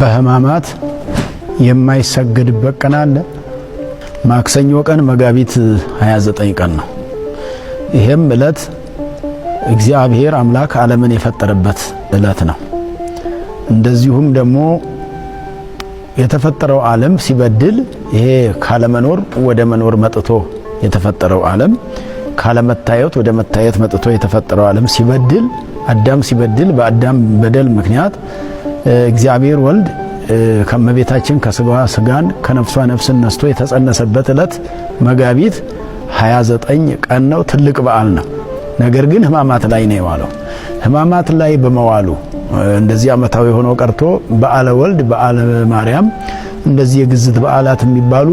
በህማማት የማይሰገድበት ቀን አለ። ማክሰኞ ቀን መጋቢት 29 ቀን ነው። ይሄም ዕለት እግዚአብሔር አምላክ ዓለምን የፈጠረበት ዕለት ነው። እንደዚሁም ደግሞ የተፈጠረው ዓለም ሲበድል ይሄ ካለመኖር ወደ መኖር መጥቶ የተፈጠረው ዓለም ካለመታየት ወደ መታየት መጥቶ የተፈጠረው ዓለም ሲበድል አዳም ሲበድል በአዳም በደል ምክንያት እግዚአብሔር ወልድ ከመቤታችን ከስጋዋ ስጋን ከነፍሷ ነፍስን ነስቶ የተጸነሰበት ዕለት መጋቢት 29 ቀን ነው። ትልቅ በዓል ነው። ነገር ግን ህማማት ላይ ነው የዋለው። ህማማት ላይ በመዋሉ እንደዚህ ዓመታዊ ሆኖ ቀርቶ በዓለ ወልድ በዓለ ማርያም እንደዚህ የግዝት በዓላት የሚባሉ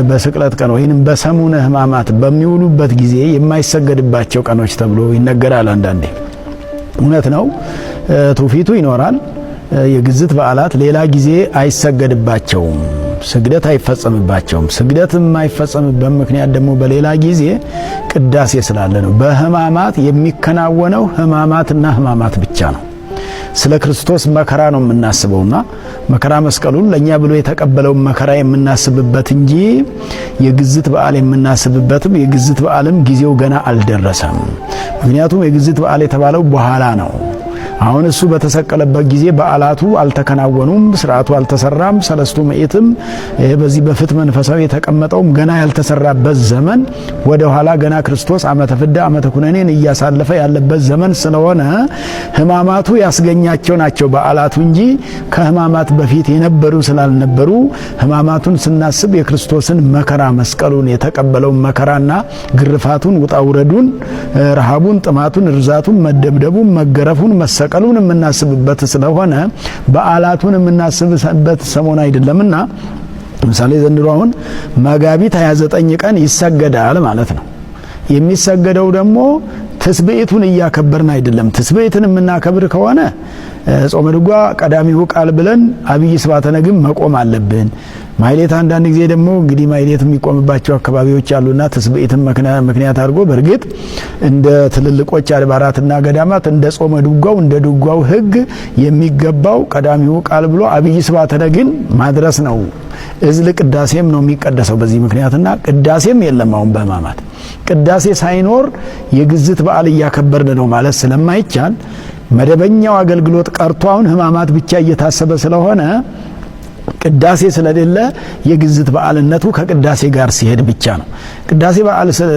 በስቅለት ቀን ወይንም በሰሙነ ህማማት በሚውሉበት ጊዜ የማይሰገድባቸው ቀኖች ተብሎ ይነገራል። አንዳንዴ እውነት ነው፣ ትውፊቱ ይኖራል። የግዝት በዓላት ሌላ ጊዜ አይሰገድባቸውም፣ ስግደት አይፈጸምባቸውም። ስግደት የማይፈጸምበት ምክንያት ደግሞ በሌላ ጊዜ ቅዳሴ ስላለ ነው። በህማማት የሚከናወነው ህማማትና ህማማት ብቻ ነው። ስለ ክርስቶስ መከራ ነው የምናስበውና መከራ መስቀሉን ለኛ ብሎ የተቀበለው መከራ የምናስብበት እንጂ የግዝት በዓል የምናስብበትም የግዝት በዓልም ጊዜው ገና አልደረሰም። ምክንያቱም የግዝት በዓል የተባለው በኋላ ነው። አሁን እሱ በተሰቀለበት ጊዜ በዓላቱ አልተከናወኑም፣ ስርዓቱ አልተሰራም። ሰለስቱ ምዕትም በዚህ በፍት መንፈሳዊ የተቀመጠውም ገና ያልተሰራበት ዘመን ወደ ኋላ ገና ክርስቶስ ዓመተ ፍዳ ዓመተ ኩነኔን እያሳለፈ ያለበት ዘመን ስለሆነ ህማማቱ ያስገኛቸው ናቸው በዓላቱ እንጂ ከህማማት በፊት የነበሩ ስላልነበሩ ህማማቱን ስናስብ የክርስቶስን መከራ መስቀሉን የተቀበለው መከራና ግርፋቱን፣ ውጣውረዱን፣ ረሃቡን፣ ጥማቱን፣ ርዛቱን፣ መደብደቡን፣ መገረፉን፣ መሰቀሉን የምናስብበት ስለሆነ በዓላቱን የምናስብበት ሰሞን አይደለምና ለምሳሌ ዘንድሮ አሁን መጋቢት 29 ቀን ይሰገዳል ማለት ነው። የሚሰገደው ደግሞ ትስብእቱን እያከበርን አይደለም። ትስብእትን የምናከብር ከሆነ ጾመ ድጓ ቀዳሚው ቃል ብለን አብይ ስብሐተ ነግም መቆም አለብን። ማይሌት አንዳንድ ጊዜ ደግሞ እንግዲህ ማይሌት የሚቆምባቸው አካባቢዎች አሉና ትስብእትን ምክንያት አድርጎ በእርግጥ እንደ ትልልቆች አድባራትና ገዳማት እንደ ጾመ ድጓው እንደ ድጓው ሕግ የሚገባው ቀዳሚው ቃል ብሎ አብይ ስብሐተ ነግን ማድረስ ነው። እዝል ቅዳሴም ነው የሚቀደሰው በዚህ ምክንያትና ቅዳሴም የለም። አሁን በህማማት ቅዳሴ ሳይኖር የግዝት በዓል እያከበርን ነው ማለት ስለማይቻል መደበኛው አገልግሎት ቀርቶ አሁን ህማማት ብቻ እየታሰበ ስለሆነ ቅዳሴ ስለሌለ የግዝት በዓልነቱ ከቅዳሴ ጋር ሲሄድ ብቻ ነው።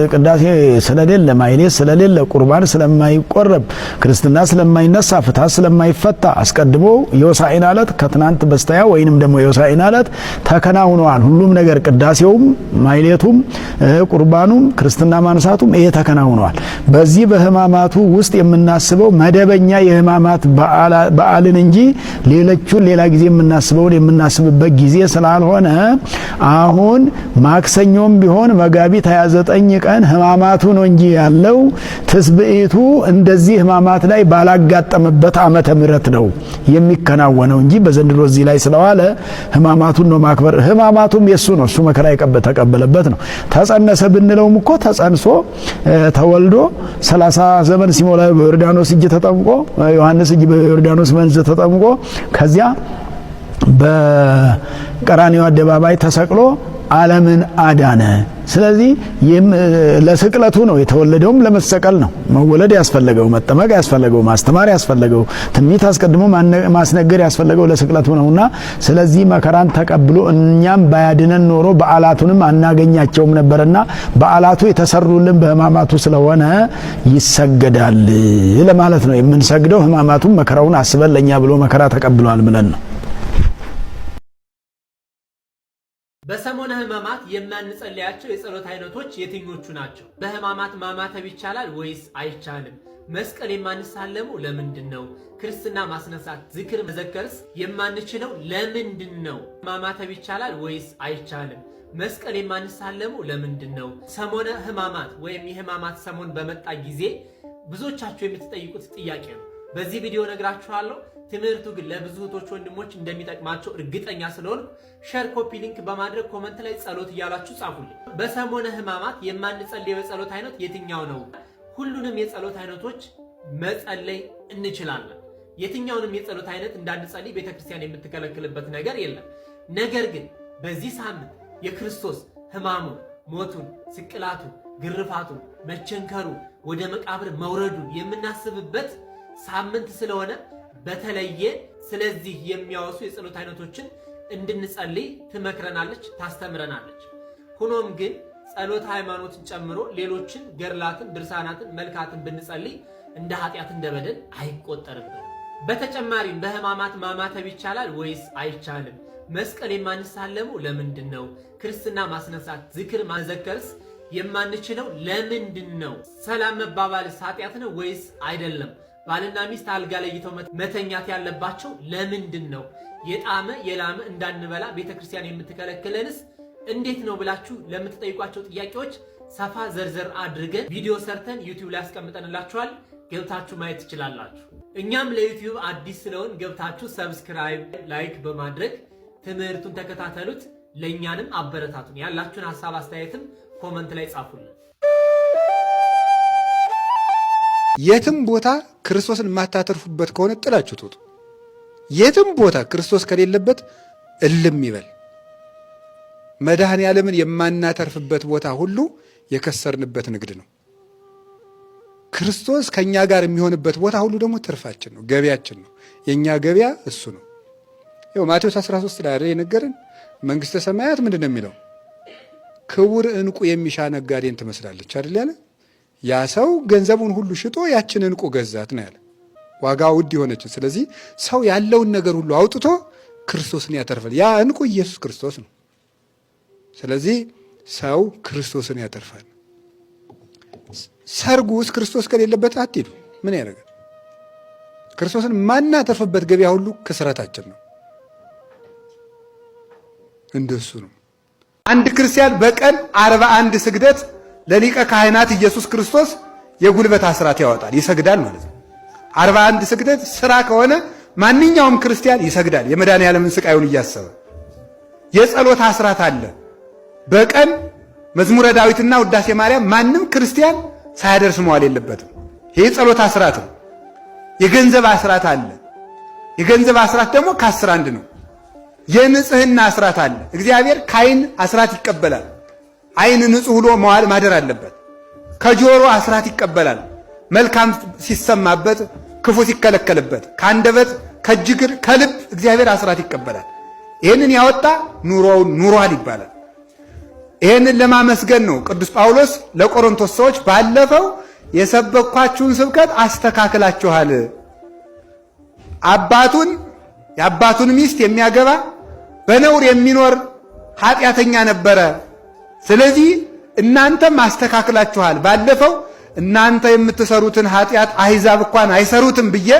ቅዳሴ ስለሌለ ማይሌት ስለሌለ ቁርባን ስለማይቆረብ ክርስትና ስለማይነሳ ፍትሐት ስለማይፈታ አስቀድሞ የሆሳዕና ዕለት ከትናንት በስተያ ወይንም ደግሞ የሆሳዕና ዕለት ተከናውኗል። ሁሉም ነገር ቅዳሴውም ማይሌቱም ቁርባኑም ክርስትና ማንሳቱም ይሄ ተከናውኗል። በዚህ በህማማቱ ውስጥ የምናስበው መደበኛ የህማማት በዓልን እንጂ ሌሎቹን ሌላ ጊዜ የምናስበውን ጊዜ ስላልሆነ አሁን ማክሰኞም ቢሆን መጋቢት 29 ቀን ህማማቱ ነው እንጂ ያለው ትስብእቱ እንደዚህ ህማማት ላይ ባላጋጠመበት ዓመተ ምህረት ነው የሚከናወነው እንጂ በዘንድሮ እዚህ ላይ ስለዋለ ህማማቱን ነው ማክበር። ህማማቱም የሱ ነው፣ እሱ መከራ ተቀበለበት ነው። ተጸነሰ ብንለውም እኮ ተጸንሶ ተወልዶ 30 ዘመን ሲሞላ በዮርዳኖስ እጅ ተጠምቆ ዮሐንስ እጅ በዮርዳኖስ መንዝ ተጠምቆ ከዚያ በቀራንዮ አደባባይ ተሰቅሎ ዓለምን አዳነ። ስለዚህ ለስቅለቱ ነው የተወለደውም ለመሰቀል ነው። መወለድ ያስፈልገው፣ መጠመቅ ያስፈልገው፣ ማስተማር ያስፈልገው፣ ትንቢት አስቀድሞ ማስነገር ያስፈልገው ለስቅለቱ ነውና ስለዚህ መከራን ተቀብሎ እኛም ባያድነን ኖሮ በዓላቱንም አናገኛቸውም ነበርና በዓላቱ የተሰሩልን በህማማቱ ስለሆነ ይሰገዳል ለማለት ነው የምንሰግደው። ህማማቱም መከራውን አስበን ለኛ ብሎ መከራ ተቀብሏል ብለን ነው። በሰሞነ ህማማት የማንጸልያቸው የጸሎት አይነቶች የትኞቹ ናቸው? በህማማት ማማተብ ይቻላል ወይስ አይቻልም? መስቀል የማንሳለመው ለምንድን ነው? ክርስትና ማስነሳት ዝክር መዘከርስ የማንችለው ለምንድን ነው? ማማተብ ይቻላል ወይስ አይቻልም? መስቀል የማንሳለመው ለምንድን ነው? ሰሞነ ህማማት ወይም የህማማት ሰሞን በመጣ ጊዜ ብዙዎቻችሁ የምትጠይቁት ጥያቄ ነው። በዚህ ቪዲዮ ነግራችኋለሁ። ትምህርቱ ግን ለብዙ እህቶች ወንድሞች እንደሚጠቅማቸው እርግጠኛ ስለሆንኩ ሼር፣ ኮፒ ሊንክ በማድረግ ኮመንት ላይ ጸሎት እያላችሁ ጻፉልኝ። በሰሞነ ህማማት የማንጸልየው የጸሎት አይነት የትኛው ነው? ሁሉንም የጸሎት አይነቶች መጸለይ እንችላለን። የትኛውንም የጸሎት አይነት እንዳንጸልይ ቤተክርስቲያን የምትከለክልበት ነገር የለም። ነገር ግን በዚህ ሳምንት የክርስቶስ ሕማሙን፣ ሞቱን፣ ስቅላቱን፣ ግርፋቱን፣ መቸንከሩ፣ ወደ መቃብር መውረዱን የምናስብበት ሳምንት ስለሆነ በተለየ ስለዚህ የሚያወሱ የጸሎት አይነቶችን እንድንጸልይ ትመክረናለች፣ ታስተምረናለች። ሆኖም ግን ጸሎት ሃይማኖትን ጨምሮ ሌሎችን ገድላትን፣ ድርሳናትን፣ መልካትን ብንጸልይ እንደ ኃጢአት እንደ በደል አይቆጠርብንም። በተጨማሪም በሕማማት ማማተብ ይቻላል ወይስ አይቻልም? መስቀል የማንሳለመው ለምንድን ነው? ክርስትና ማስነሳት፣ ዝክር ማዘከርስ የማንችለው ለምንድን ነው? ሰላም መባባልስ ኃጢአት ነው ወይስ አይደለም? ባልና ሚስት አልጋ ለይተው መተኛት ያለባቸው ለምንድን ነው? የጣመ የላመ እንዳንበላ ቤተክርስቲያን የምትከለክለንስ እንዴት ነው ብላችሁ ለምትጠይቋቸው ጥያቄዎች ሰፋ ዘርዘር አድርገን ቪዲዮ ሰርተን ዩቲዩብ ላይ አስቀምጠንላችኋል። ገብታችሁ ማየት ትችላላችሁ። እኛም ለዩቲዩብ አዲስ ስለሆን ገብታችሁ ሰብስክራይብ፣ ላይክ በማድረግ ትምህርቱን ተከታተሉት። ለእኛንም አበረታቱን። ያላችሁን ሐሳብ አስተያየትም ኮመንት ላይ ጻፉልን። የትም ቦታ ክርስቶስን የማታተርፉበት ከሆነ ጥላችሁ ትውጡ። የትም ቦታ ክርስቶስ ከሌለበት እልም ይበል። መድኃኔ ዓለምን የማናተርፍበት ቦታ ሁሉ የከሰርንበት ንግድ ነው። ክርስቶስ ከኛ ጋር የሚሆንበት ቦታ ሁሉ ደግሞ ትርፋችን ነው፣ ገበያችን ነው። የኛ ገበያ እሱ ነው። ይኸው ማቴዎስ 13 ላይ አይደል የነገረን? መንግስተ ሰማያት ምንድን ነው የሚለው? ክቡር ዕንቁ የሚሻ ነጋዴን ትመስላለች አይደል ያለ? ያ ሰው ገንዘቡን ሁሉ ሽጦ ያችን ዕንቁ ገዛት ነው ያለ፣ ዋጋ ውድ የሆነችን። ስለዚህ ሰው ያለውን ነገር ሁሉ አውጥቶ ክርስቶስን ያተርፋል። ያ ዕንቁ ኢየሱስ ክርስቶስ ነው። ስለዚህ ሰው ክርስቶስን ያተርፋል። ሰርጉ ውስጥ ክርስቶስ ከሌለበት አትሄዱ። ምን ያደርጋል? ክርስቶስን ማናተርፍበት ገበያ ሁሉ ክስረታችን ነው። እንደሱ ነው። አንድ ክርስቲያን በቀን 41 ስግደት ለሊቀ ካህናት ኢየሱስ ክርስቶስ የጉልበት አስራት ያወጣል፣ ይሰግዳል ማለት ነው። 41 ስግደት ስራ ከሆነ ማንኛውም ክርስቲያን ይሰግዳል፣ የመድኃኔዓለምን ስቃዩን እያሰበ። የጸሎት አስራት አለ። በቀን መዝሙረ ዳዊትና ውዳሴ ማርያም ማንም ክርስቲያን ሳያደርስ መዋል የለበትም። ይህ ጸሎት አስራት ነው። የገንዘብ አስራት አለ። የገንዘብ አስራት ደግሞ ከ10 አንድ ነው። የንጽህና አስራት አለ። እግዚአብሔር ከዓይን አስራት ይቀበላል። ዓይን ንጹህ ሆኖ መዋል ማደር አለበት። ከጆሮ አስራት ይቀበላል፣ መልካም ሲሰማበት፣ ክፉ ሲከለከልበት። ከአንደበት፣ ከእጅግር፣ ከልብ እግዚአብሔር አስራት ይቀበላል። ይህንን ያወጣ ኑሮውን ኑሯል ይባላል። ይህንን ለማመስገን ነው ቅዱስ ጳውሎስ ለቆሮንቶስ ሰዎች ባለፈው የሰበኳችሁን ስብከት አስተካክላችኋል። የአባቱን ሚስት የሚያገባ በነውር የሚኖር ኃጢአተኛ ነበረ። ስለዚህ እናንተም አስተካክላችኋል። ባለፈው እናንተ የምትሰሩትን ኃጢአት አሕዛብ እንኳን አይሰሩትም ብዬ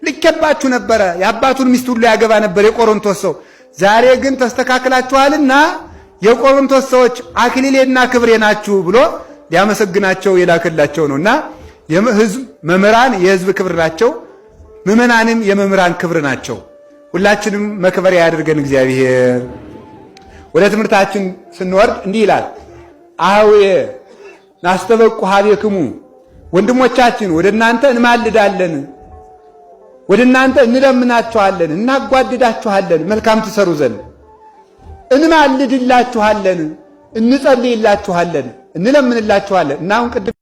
ልኬባችሁ ነበረ። የአባቱን ሚስት ሁሉ ያገባ ነበር የቆሮንቶስ ሰው። ዛሬ ግን ተስተካክላችኋልና የቆሮንቶስ ሰዎች አክሊሌና ክብሬ ናችሁ ብሎ ሊያመሰግናቸው የላከላቸው ነውና የሕዝብ መምህራን የሕዝብ ክብር ናቸው፣ ምዕመናንም የመምህራን ክብር ናቸው። ሁላችንም መክበሪያ ያድርገን እግዚአብሔር። ወደ ትምህርታችን ስንወርድ እንዲህ ይላል፣ አኀውየ ናስተበቁ ኀቤክሙ፣ ወንድሞቻችን ወደ እናንተ እንማልዳለን፣ ወደ እናንተ እንለምናችኋለን፣ እናጓድዳችኋለን መልካም ትሰሩ ዘንድ እንማልድላችኋለን፣ እንጸልይላችኋለን፣ እንለምንላችኋለን። እና አሁን ቅድም